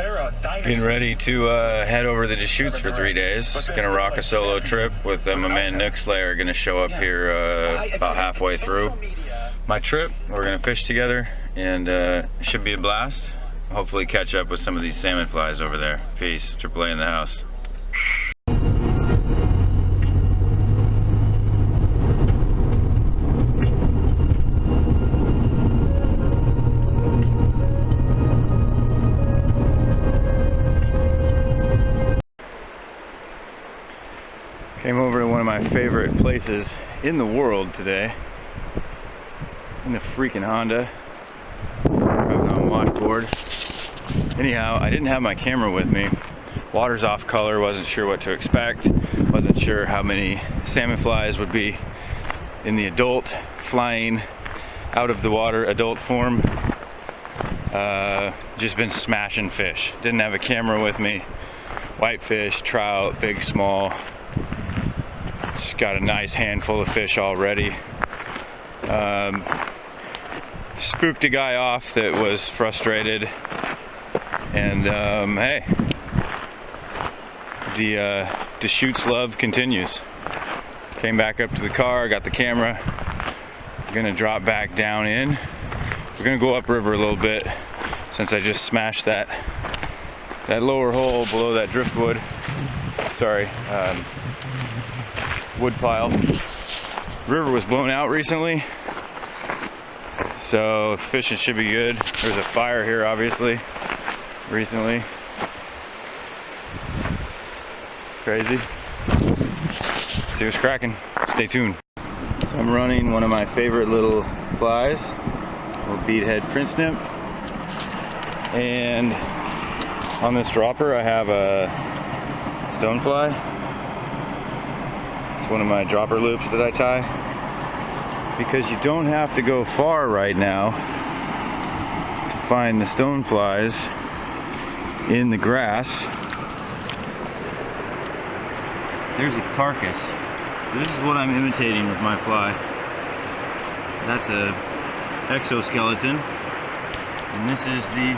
Getting ready to head over the Deschutes for 3 days. Gonna rock a solo trip with my man Nook Slayer. Gonna show up here about halfway through my trip. We're gonna fish together, and it should be a blast. Hopefully catch up with some of these salmon flies over there. Peace. AAA in the house. Came over to one of my favorite places in the world today, in the freaking Honda, driving on washboard. Anyhow, I didn't have my camera with me. Water's off color, wasn't sure what to expect, wasn't sure how many salmon flies would be in the adult, flying out of the water adult form. Just been smashing fish. Didn't have a camera with me. Whitefish, trout, big, small. Just got a nice handful of fish already. Spooked a guy off that was frustrated, and hey, the Deschutes love continues. Came back up to the car, got the camera. Gonna drop back down in. We're gonna go upriver a little bit since I just smashed that lower hole below that driftwood. Sorry. Wood pile. River was blown out recently, so fishing should be good. There's a fire here, obviously, recently. Crazy. See what's cracking. Stay tuned. So I'm running one of my favorite little flies, little beadhead prince nymph, and on this dropper I have a stonefly. One of my dropper loops that I tie, because you don't have to go far right now to find the stoneflies in the grass. There's a carcass. So this is what I'm imitating with my fly. That's a exoskeleton, and this is the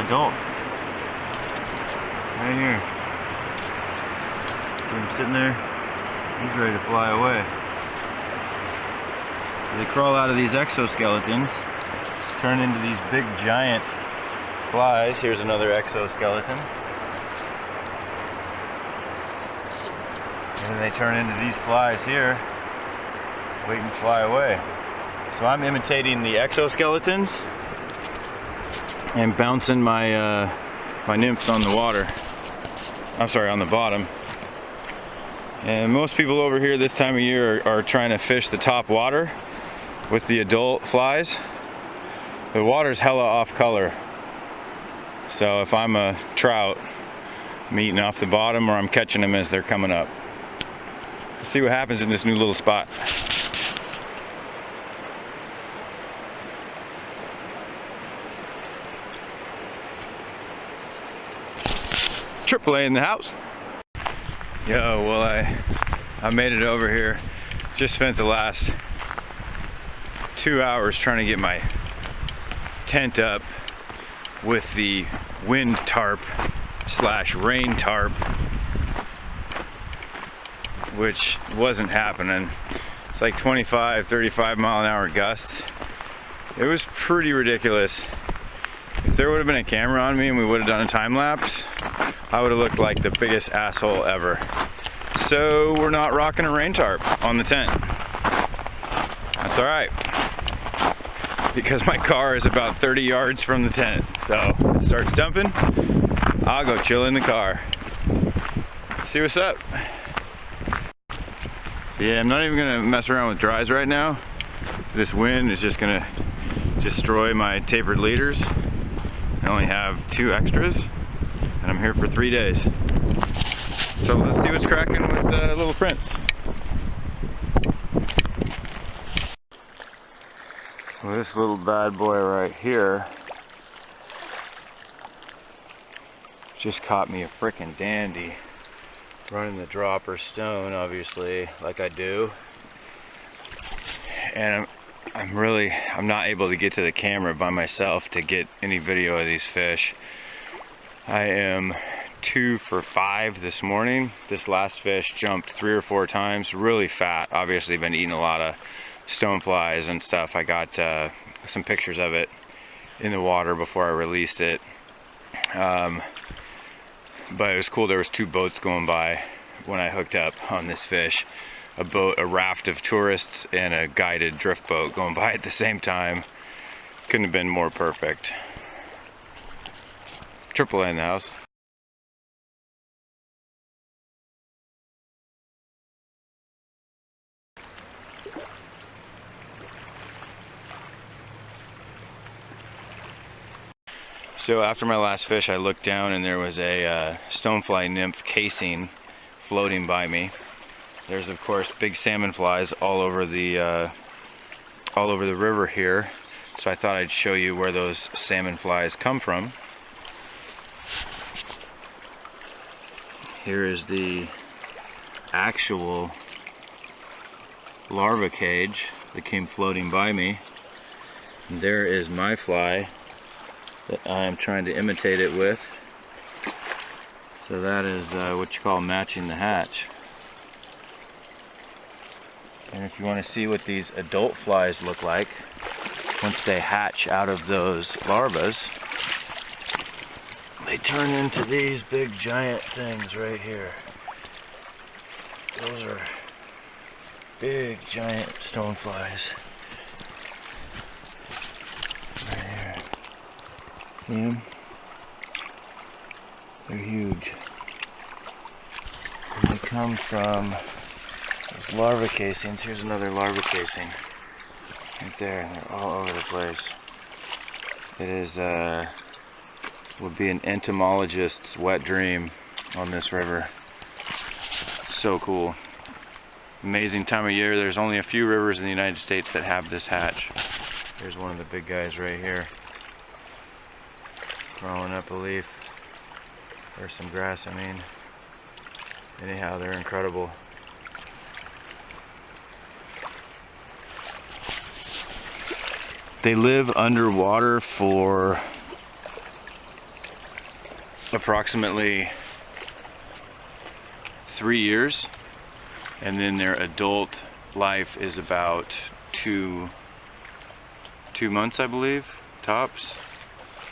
adult right here. So I'm sitting there. He's ready to fly away. So they crawl out of these exoskeletons, turn into these big giant flies. Here's another exoskeleton. And then they turn into these flies here, wait and fly away. So I'm imitating the exoskeletons and bouncing my my nymphs on the water. I'm sorry, on the bottom. And most people over here this time of year are trying to fish the top water with the adult flies. The water's hella off color. So if I'm a trout, I'm eating off the bottom, or I'm catching them as they're coming up. Let's see what happens in this new little spot. AAA in the house. Yo, well I made it over here. Just spent the last 2 hours trying to get my tent up with the wind tarp / rain tarp, which wasn't happening. It's like 25, 35 mile an hour gusts. It was pretty ridiculous. If there would have been a camera on me and we would have done a time lapse, I would have looked like the biggest asshole ever. So we're not rocking a rain tarp on the tent. That's alright, because my car is about 30 yards from the tent. So if it starts dumping, I'll go chill in the car. See what's up. So yeah, I'm not even gonna mess around with dries right now. This wind is just gonna destroy my tapered leaders. I only have 2 extras, and I'm here for 3 days. So let's see what's cracking with Little Prince. Well, this little bad boy right here just caught me a frickin' dandy. Running the dropper stone, obviously, like I do. And I'm not able to get to the camera by myself to get any video of these fish. I am 2 for 5 this morning. This last fish jumped 3 or 4 times, really fat. Obviously been eating a lot of stoneflies and stuff. I got some pictures of it in the water before I released it. But it was cool. There was 2 boats going by when I hooked up on this fish. A raft of tourists and a guided drift boat going by at the same time. Couldn't have been more perfect. AAA in the house. So after my last fish, I looked down and there was a stonefly nymph casing floating by me. There's of course big salmon flies all over the river here. So I thought I'd show you where those salmon flies come from. Here is the actual larva cage that came floating by me. And there is my fly that I am trying to imitate it with. So that is what you call matching the hatch. And if you want to see what these adult flies look like once they hatch out of those larvas, they turn into these big giant things right here. Those are big giant stoneflies. Right here. See them? They're huge. And they come from those larva casings. Here's another larva casing. Right there. They're all over the place. It is would be an entomologist's wet dream on this river. So cool. Amazing time of year. There's only a few rivers in the United States that have this hatch. Here's one of the big guys right here. Crawling up a leaf. Or some grass, I mean. Anyhow, they're incredible. They live underwater for approximately 3 years, and then their adult life is about two months, I believe, tops.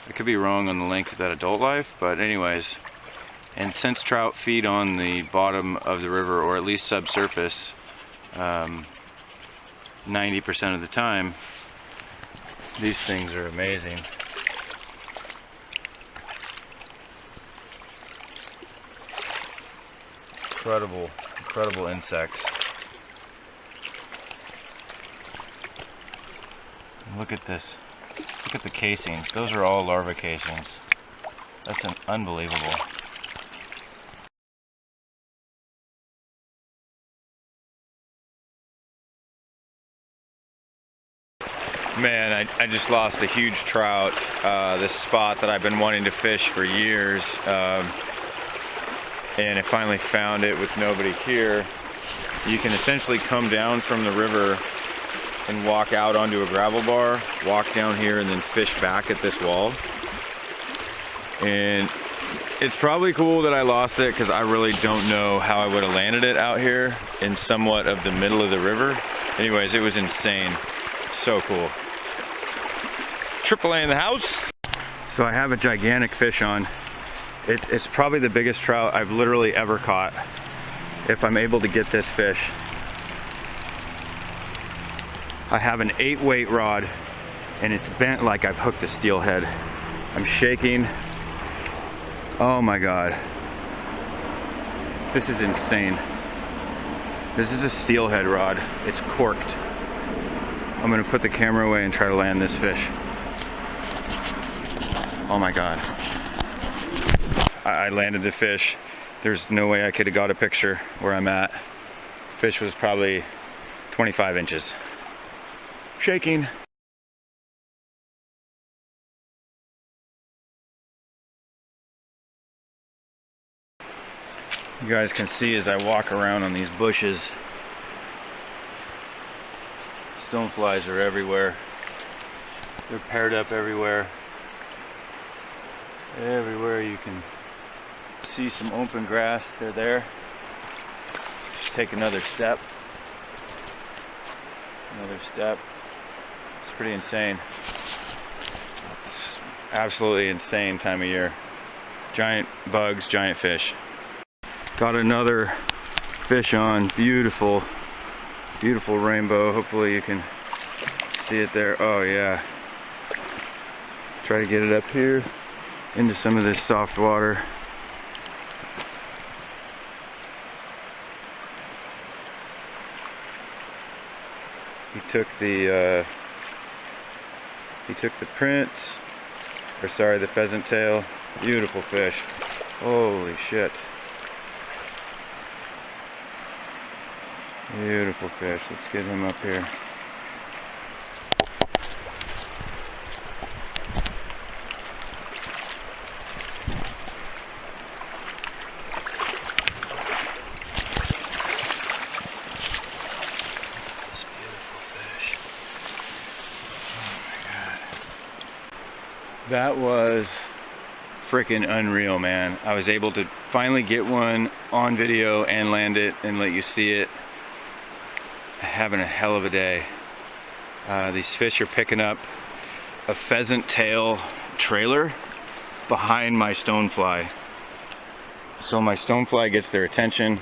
I could be wrong on the length of that adult life, but anyways. And since trout feed on the bottom of the river, or at least subsurface, 90% of the time, these things are amazing. Incredible insects. Look at this. Look at the casings. Those are all larva casings. That's unbelievable. Man, I just lost a huge trout. This spot that I've been wanting to fish for years. And I finally found it with nobody here. You can essentially come down from the river and walk out onto a gravel bar, walk down here, and then fish back at this wall. And it's probably cool that I lost it, because I really don't know how I would have landed it out here in somewhat of the middle of the river. Anyways, it was insane. So cool. AAA in the house. So I have a gigantic fish on. It's probably the biggest trout I've literally ever caught, if I'm able to get this fish. I have an 8-weight rod, and it's bent like I've hooked a steelhead. I'm shaking. Oh my God. This is insane. This is a steelhead rod. It's corked. I'm gonna put the camera away and try to land this fish. Oh my God. I landed the fish. There's no way I could have got a picture where I'm at. Fish was probably 25 inches. Shaking. You guys can see as I walk around on these bushes, stoneflies are everywhere. They're paired up everywhere. Everywhere you can see some open grass. They're there. Just take another step. Another step. It's pretty insane. It's absolutely insane time of year. Giant bugs, giant fish. Got another fish on. Beautiful, beautiful rainbow. Hopefully you can see it there. Oh yeah. Try to get it up here into some of this soft water. He took the prints, or sorry, the pheasant tail. Beautiful fish. Holy shit. Beautiful fish. Let's get him up here. That was freaking unreal, man. I was able to finally get one on video and land it and let you see it. Having a hell of a day. These fish are picking up a pheasant tail trailer behind my stonefly. So my stonefly gets their attention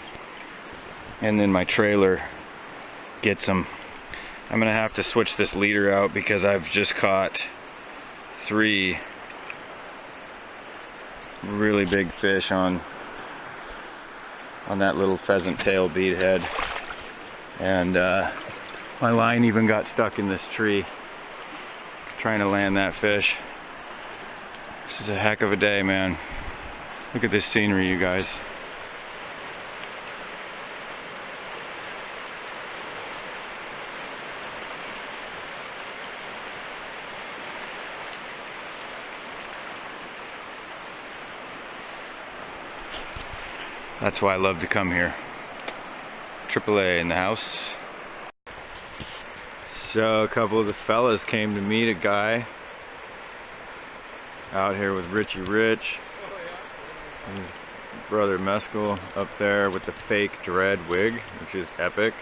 and then my trailer gets them. I'm gonna have to switch this leader out because I've just caught 3 really big fish on that little pheasant tail bead head, and my line even got stuck in this tree trying to land that fish. This is a heck of a day, man. Look at this scenery, you guys. That's why I love to come here. AAA in the house. So a couple of the fellas came to meet a guy out here with Richie Rich. His brother Mescal up there with the fake dread wig, which is epic.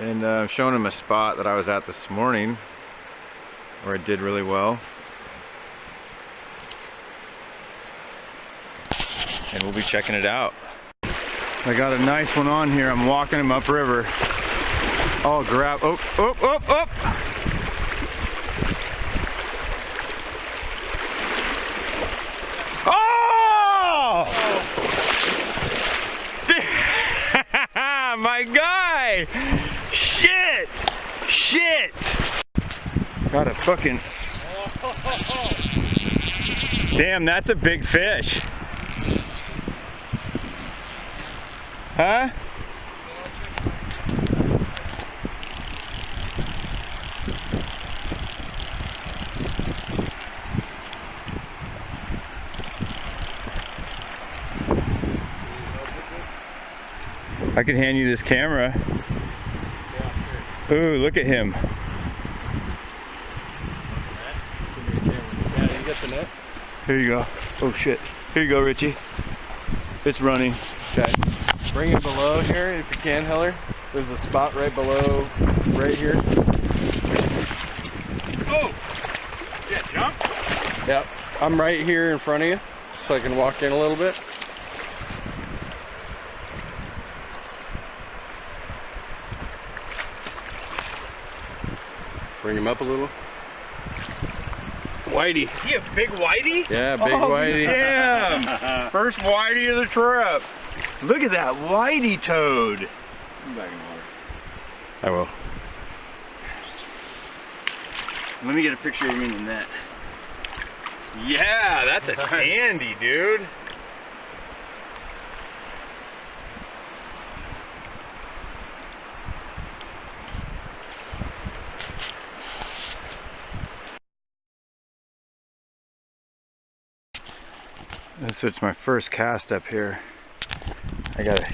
And I'm showing him a spot that I was at this morning where I did really well. And we'll be checking it out. I got a nice one on here. I'm walking him upriver. Oh, grab. Oh, oh, oh, oh. Oh! My guy! Shit! Shit! Got a fucking. Damn, that's a big fish. Huh? I could hand you this camera. Ooh, look at him. Yeah, you got the net? Here you go. Oh shit. Here you go, Richie. It's running. Okay. Bring it below here if you can, Heller. There's a spot right below, right here. Oh! Yeah, jump? Yep. I'm right here in front of you, so I can walk in a little bit. Bring him up a little. Whitey. Is he a big whitey? Yeah, big whitey. Damn! First whitey of the trip. Look at that whitey toad. I'm back in the water. I will. Let me get a picture of him in the net. Yeah, that's a dandy, dude. So it's my first cast up here. I got a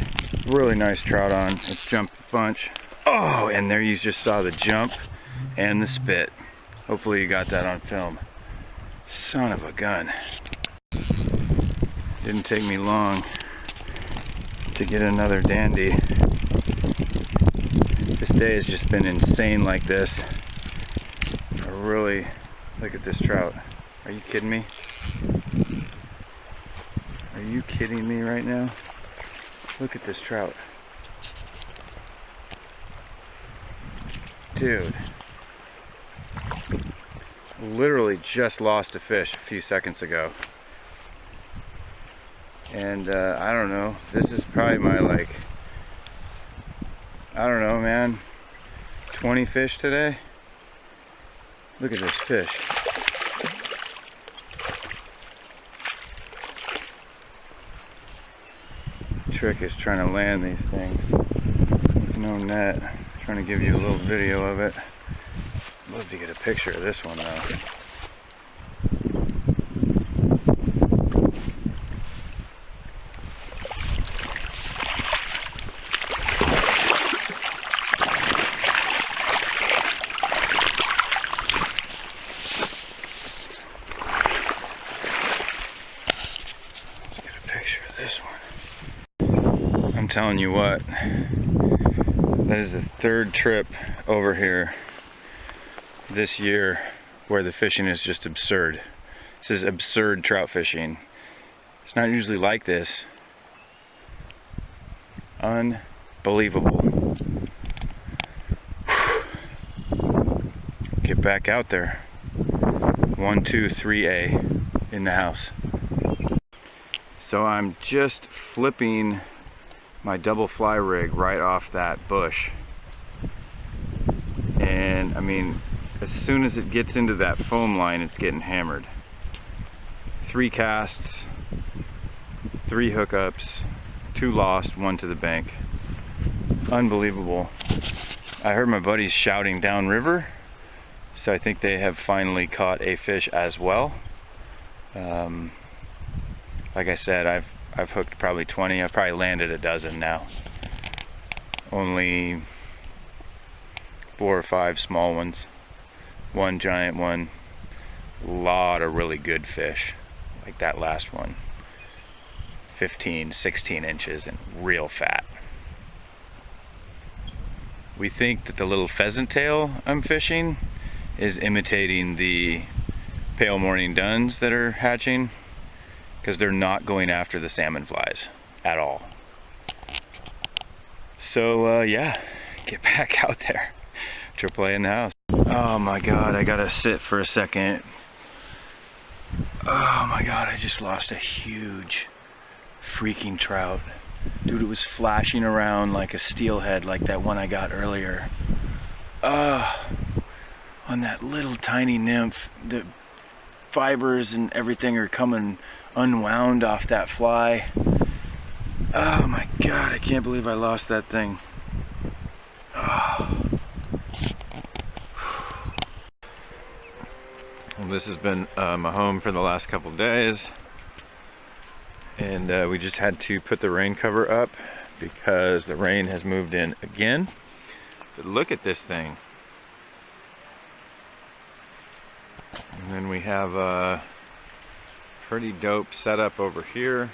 really nice trout on. It's jumped a bunch. Oh, and there you just saw the jump and the spit. Hopefully you got that on film. Son of a gun. Didn't take me long to get another dandy. This day has just been insane like this. I really, look at this trout. Are you kidding me? Are you kidding me right now? Look at this trout. Dude. Literally just lost a fish a few seconds ago. And I don't know, this is probably my, like, I don't know, man, 20 fish today. Look at this fish. The trick is trying to land these things with no net. I'm trying to give you a little video of it. I'd love to get a picture of this one though. I'm telling you what, that is the third trip over here this year where the fishing is just absurd. This is absurd trout fishing. It's not usually like this. Unbelievable. Get back out there. 1, 2, 3A in the house. So I'm just flipping my double fly rig right off that bush, and I mean, as soon as it gets into that foam line, it's getting hammered. 3 casts, 3 hookups, 2 lost, 1 to the bank. Unbelievable. I heard my buddies shouting downriver, so I think they have finally caught a fish as well. Like I said, I've hooked probably 20. I've probably landed a dozen now. Only 4 or 5 small ones. 1 giant one. A lot of really good fish. Like that last one. 15, 16 inches and real fat. We think that the little pheasant tail I'm fishing is imitating the pale morning duns that are hatching, because they're not going after the salmon flies at all. So yeah, get back out there. AAA in the house. Oh my god, I gotta sit for a second. Oh my god, I just lost a huge freaking trout. Dude, it was flashing around like a steelhead, like that one I got earlier. On that little tiny nymph, the fibers and everything are coming unwound off that fly. Oh my god, I can't believe I lost that thing. Oh. Well, this has been my home for the last couple days, and we just had to put the rain cover up because the rain has moved in again. But look at this thing. And then we have a pretty dope setup over here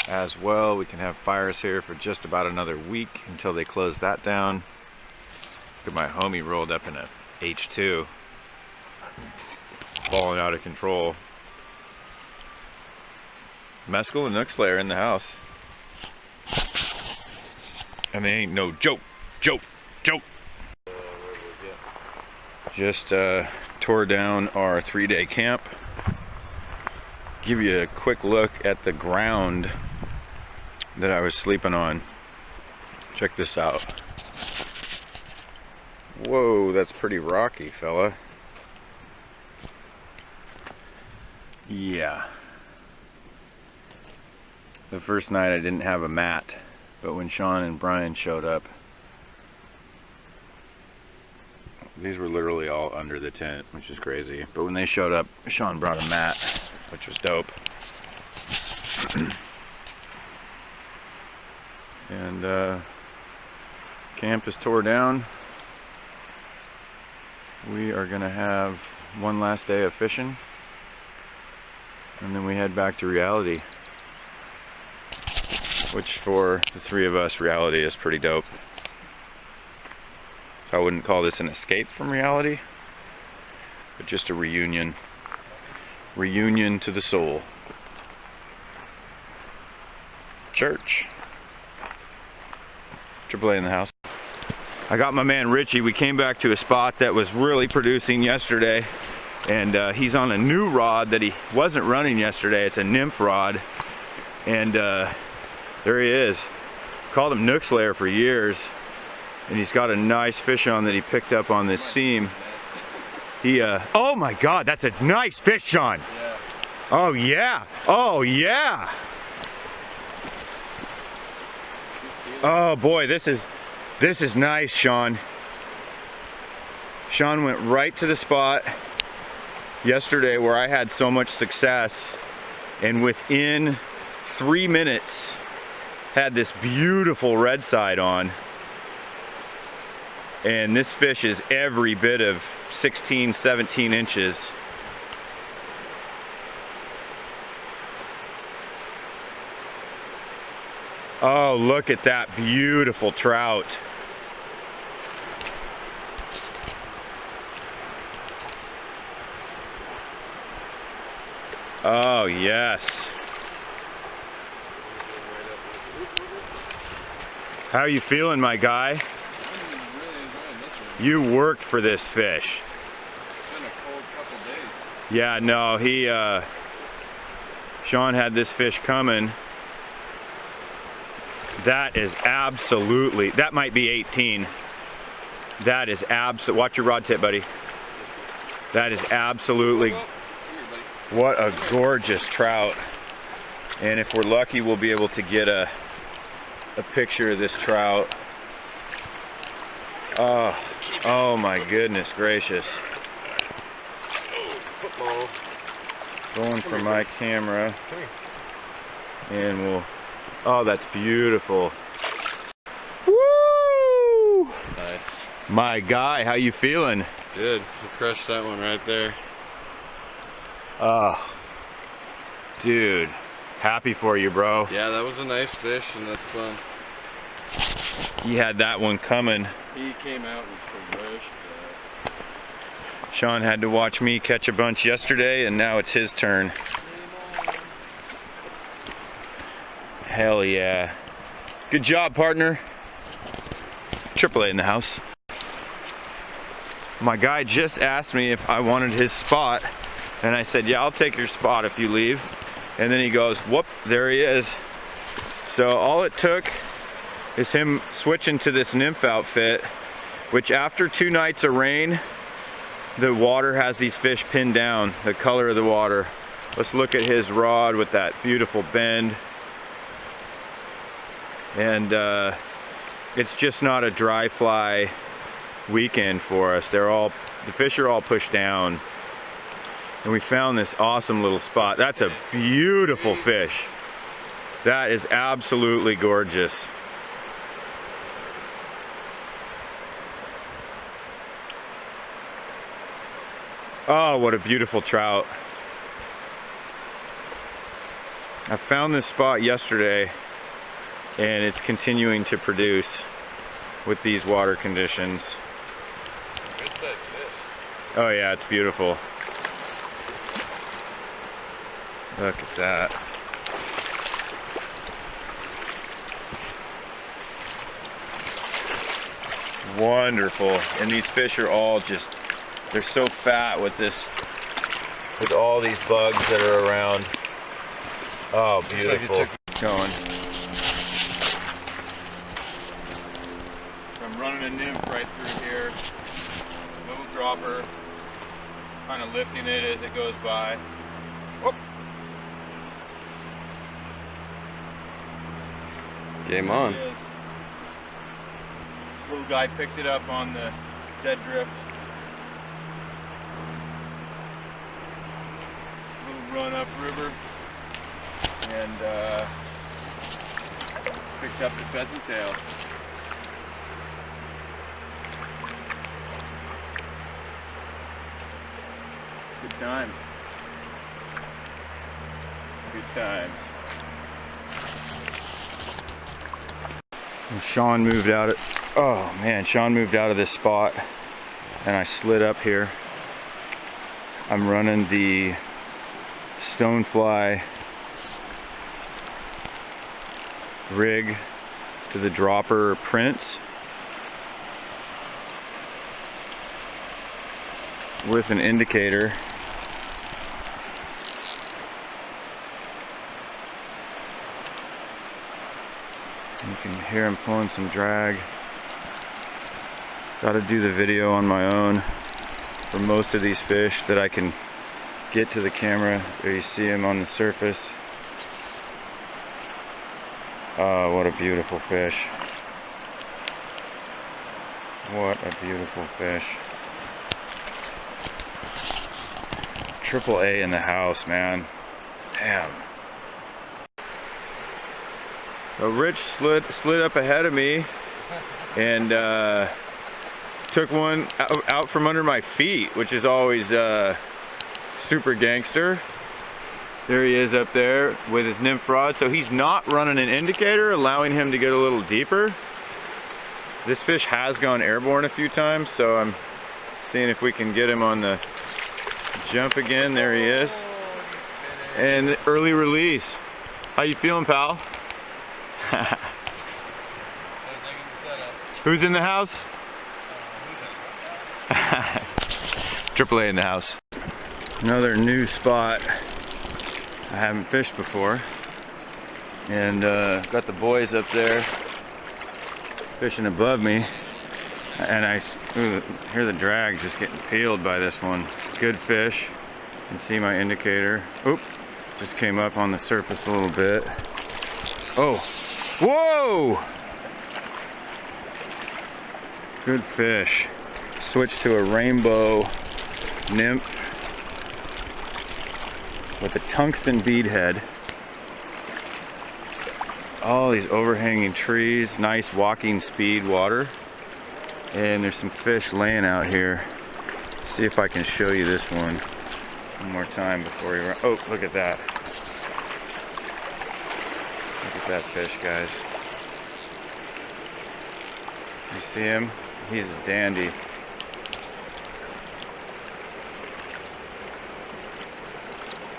as well. We can have fires here for just about another week until they close that down. Look at my homie rolled up in a H2, falling out of control. Mescal and Nook Slayer in the house, and they ain't no joke. Just tore down our 3-day camp. Give you a quick look at the ground that I was sleeping on. Check this out. Whoa, that's pretty rocky, fella. Yeah. The first night I didn't have a mat, but when Sean and Brian showed up, these were literally all under the tent, which is crazy. But when they showed up, Sean brought a mat, which was dope. And camp is tore down. We are gonna have one last day of fishing And then we head back to reality. Which for the three of us, reality is pretty dope. So I wouldn't call this an escape from reality, but just a reunion. Reunion to the soul. Church. AAA in the house. I got my man Richie. We came back to a spot that was really producing yesterday, and he's on a new rod that he wasn't running yesterday. It's a nymph rod, and there he is. Called him Nook Slayer for years, and he's got a nice fish on that he picked up on this seam. He oh my God, that's a nice fish, Sean. Yeah. Oh yeah, oh yeah. Oh boy, this is nice, Sean. Sean went right to the spot yesterday where I had so much success, and within 3 minutes had this beautiful red side on. And this fish is every bit of 16, 17 inches. Oh, look at that beautiful trout. Oh, yes. How are you feeling, my guy? I'm really enjoying this one. You worked for this fish. It's been a cold couple days. Yeah, no, Sean had this fish coming. That is absolutely, that might be 18. That is watch your rod tip, buddy. That is absolutely, what a gorgeous trout. And if we're lucky, we'll be able to get a picture of this trout. Oh my goodness gracious. Football. Going for my camera. And we'll, oh, that's beautiful. Woo! Nice. My guy, how you feeling? Good. You crushed that one right there. Oh, dude, happy for you, bro. Yeah, that was a nice fish, and that's fun. He had that one coming. He came out and crushed that. Sean had to watch me catch a bunch yesterday, and now it's his turn. Hell yeah. Good job, partner. AAA in the house. My guy just asked me if I wanted his spot, and I said, yeah, I'll take your spot if you leave. And then he goes, whoop, there he is. So all it took is him switching to this nymph outfit, which after 2 nights of rain, the water has these fish pinned down, the color of the water. Let's look at his rod with that beautiful bend. And it's just not a dry fly weekend for us. The fish are all pushed down. And we found this awesome little spot. That's a beautiful fish. That is absolutely gorgeous. Oh, what a beautiful trout. I found this spot yesterday, and it's continuing to produce with these water conditions. Good sized fish. Oh yeah, it's beautiful. Look at that. Wonderful. And these fish are all just, they're so fat with all these bugs that are around. Oh, beautiful. Looks like it Going. I'm running a nymph right through here. Little dropper. Kind of lifting it as it goes by. Whoop. Game on. Little guy picked it up on the dead drift. Little run up river. And picked up the pheasant tail. Good times. few times. And Sean moved out of, oh man, Sean moved out of this spot and I slid up here. I'm running the stonefly rig to the dropper prints with an indicator. You can hear him pulling some drag. Got to do the video on my own for most of these fish that I can get to the camera. There you see him on the surface. Oh, what a beautiful fish. What a beautiful fish. Triple A in the house, man. Damn. So Rich slid up ahead of me and took one out from under my feet, which is always super gangster. There he is up there with his nymph rod. So he's not running an indicator, allowing him to get a little deeper. This fish has gone airborne a few times, so I'm seeing if we can get him on the jump again. There he is. And early release. How you feeling, pal? Who's in the house? Triple A in the house. Another new spot I haven't fished before, and got the boys up there fishing above me, and I hear the drag just getting peeled by this one. Good fish. You can see my indicator. Oop, just came up on the surface a little bit. Oh, whoa! Good fish. Switch to a rainbow nymph with a tungsten bead head. All these overhanging trees, nice walking speed water, and there's some fish laying out here. See if I can show you this one more time before you run. Oh, look at that. Look at that fish, guys. You see him? He's a dandy.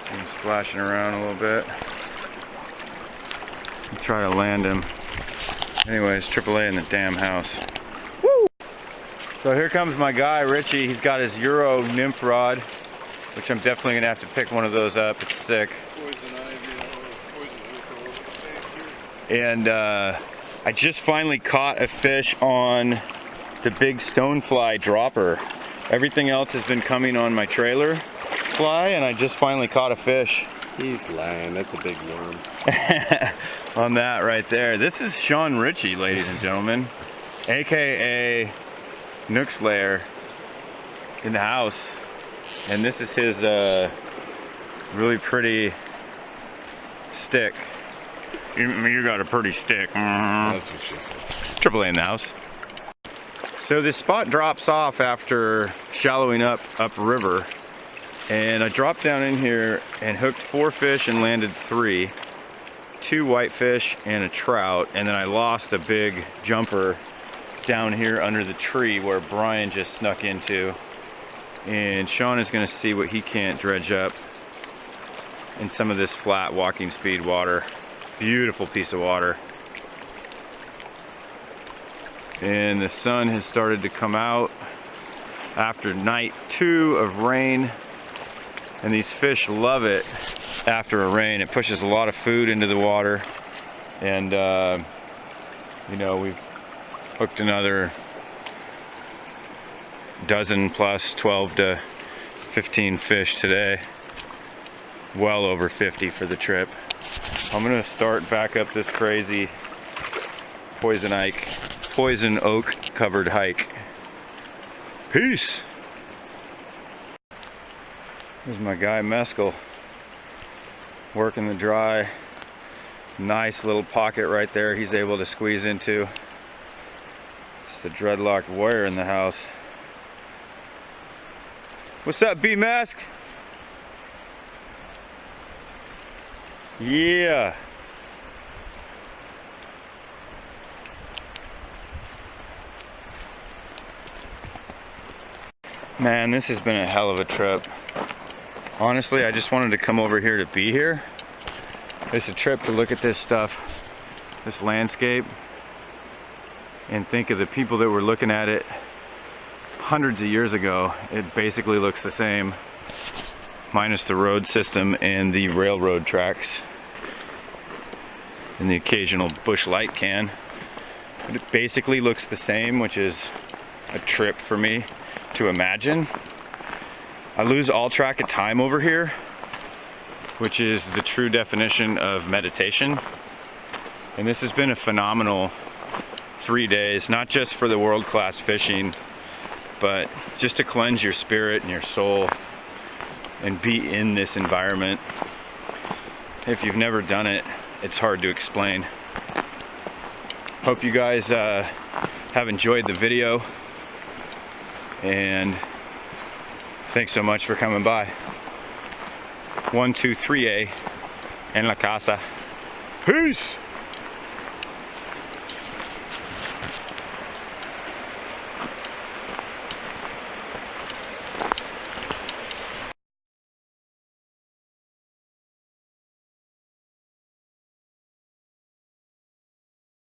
See him splashing around a little bit. I'll try to land him. Anyways, Triple A in the damn house. Woo! So here comes my guy, Richie. He's got his Euro nymph rod, which I'm definitely going to have to pick one of those up. It's sick. And I just finally caught a fish on the big stonefly dropper. Everything else has been coming on my trailer fly, and I just finally caught a fish. He's lying. That's a big worm. On that right there. This is Sean Ritchie, ladies and gentlemen, aka Nook Slayer in the house, and this is his really pretty stick. You got a pretty stick. That's what she said. Triple A in the house. So this spot drops off after shallowing up river, and I dropped down in here and hooked 4 fish and landed 3, 2 whitefish and a trout, and then I lost a big jumper down here under the tree where Brian just snuck into, and Sean is going to see what he can't dredge up in some of this flat walking speed water. Beautiful piece of water. And the sun has started to come out after night 2 of rain, and these fish love it after a rain. It pushes a lot of food into the water, and you know, we've hooked another dozen plus 12 to 15 fish today. Well over 50 for the trip. I'm gonna start back up this crazy poison oak covered hike. Peace. There's my guy Mescal working the dry. Nice little pocket right there he's able to squeeze into. It's the dreadlocked warrior in the house. What's up, B-Mask? Yeah. Man, this has been a hell of a trip. Honestly, I just wanted to come over here to be here. It's a trip to look at this stuff, this landscape, and think of the people that were looking at it hundreds of years ago. It basically looks the same, minus the road system and the railroad tracks and the occasional bush light can. But it basically looks the same, which is a trip for me to imagine. I lose all track of time over here, which is the true definition of meditation. And this has been a phenomenal 3 days, not just for the world-class fishing, but just to cleanse your spirit and your soul and be in this environment. If you've never done it, it's hard to explain. Hope you guys have enjoyed the video, and thanks so much for coming by. 1, 2, 3A en la casa. Peace!